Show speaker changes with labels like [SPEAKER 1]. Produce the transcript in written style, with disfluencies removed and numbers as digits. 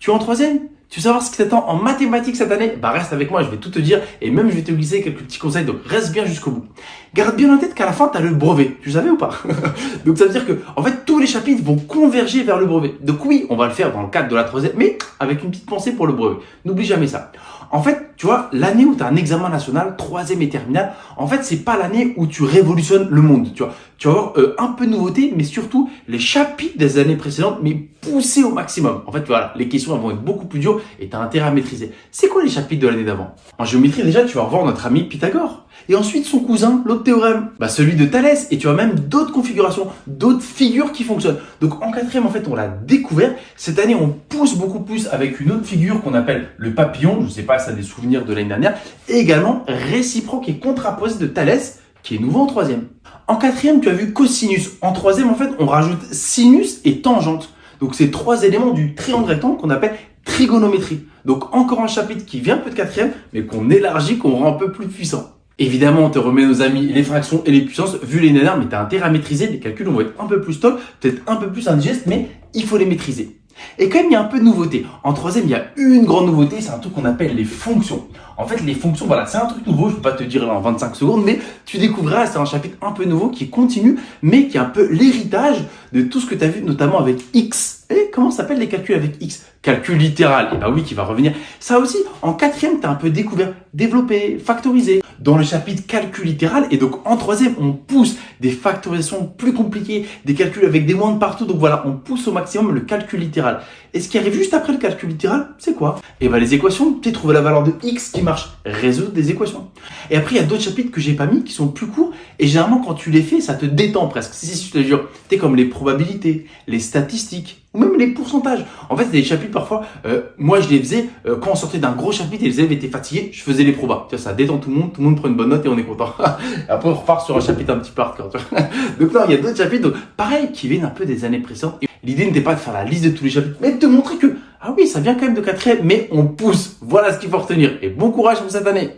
[SPEAKER 1] Tu es en troisième? Tu veux savoir ce qui t'attend en mathématiques cette année? Bah reste avec moi, je vais tout te dire et même je vais te glisser quelques petits conseils, donc reste bien jusqu'au bout. Garde bien en tête qu'à la fin, tu as le brevet. Tu savais ou pas? Donc ça veut dire que en fait, tous les chapitres vont converger vers le brevet. Donc oui, on va le faire dans le cadre de la troisième, mais avec une petite pensée pour le brevet. N'oublie jamais ça. En fait, tu vois, l'année où tu as un examen national, troisième et terminale, en fait, c'est pas l'année où tu révolutionnes le monde. Tu vas avoir un peu de nouveauté, mais surtout les chapitres des années précédentes, mais poussés au maximum. En fait, voilà, les questions elles vont être beaucoup plus dures et tu as intérêt à maîtriser. C'est quoi les chapitres de l'année d'avant? En géométrie, déjà, tu vas revoir notre ami Pythagore. Et ensuite, son cousin, l'autre théorème, celui de Thalès. Et tu as même d'autres configurations, d'autres figures qui fonctionnent. Donc, en quatrième, en fait, on l'a découvert. Cette année, on pousse beaucoup plus avec une autre figure qu'on appelle le papillon. Je ne sais pas si ça a des souvenirs de l'année dernière. Et également, réciproque et contraposé de Thalès, qui est nouveau en troisième. En quatrième, tu as vu cosinus. En troisième, en fait, on rajoute sinus et tangente. Donc, c'est trois éléments du triangle rectangle qu'on appelle trigonométrie. Donc, encore un chapitre qui vient un peu de quatrième, mais qu'on élargit, qu'on rend un peu plus puissant. Évidemment, on te remet nos amis les fractions et les puissances, vu les dernières, mais tu as intérêt à maîtriser. Les calculs vont être un peu plus stock, peut-être un peu plus indigestes, mais il faut les maîtriser. Et quand même, il y a un peu de nouveauté. En troisième, il y a une grande nouveauté, c'est un truc qu'on appelle les fonctions. En fait, les fonctions, voilà, c'est un truc nouveau, je ne peux pas te dire là en 25 secondes, mais tu découvriras, c'est un chapitre un peu nouveau qui continue, mais qui est un peu l'héritage de tout ce que tu as vu, notamment avec X. Et comment s'appellent les calculs avec X? Calcul littéral, et bah oui, qui va revenir. Ça aussi, en quatrième, tu as un peu découvert, développé, factorisé. Dans le chapitre calcul littéral, et donc en troisième, on pousse des factorisations plus compliquées, des calculs avec des moins de partout. Donc voilà, on pousse au maximum le calcul littéral. Et ce qui arrive juste après le calcul littéral, c'est quoi? Et les équations, tu trouves la valeur de X qui marche, résoudre des équations. Et après, il y a d'autres chapitres que j'ai pas mis qui sont plus courts, et généralement, quand tu les fais, ça te détend presque. Si, je te jure, t'es comme les probabilités, les statistiques, ou même les pourcentages. En fait, c'est des chapitres parfois, moi je les faisais quand on sortait d'un gros chapitre et les élèves étaient fatigués, je faisais les probas. Tu vois, ça détend tout le monde prend une bonne note et on est content. Après, on repart sur un chapitre un petit peu hardcore. Donc là, il y a d'autres chapitres, donc, pareil, qui viennent un peu des années précédentes. Et l'idée n'était pas de faire la liste de tous les chapitres, mais de te montrer que, ah oui, ça vient quand même de quatrième, mais on pousse. Voilà ce qu'il faut retenir. Et bon courage pour cette année.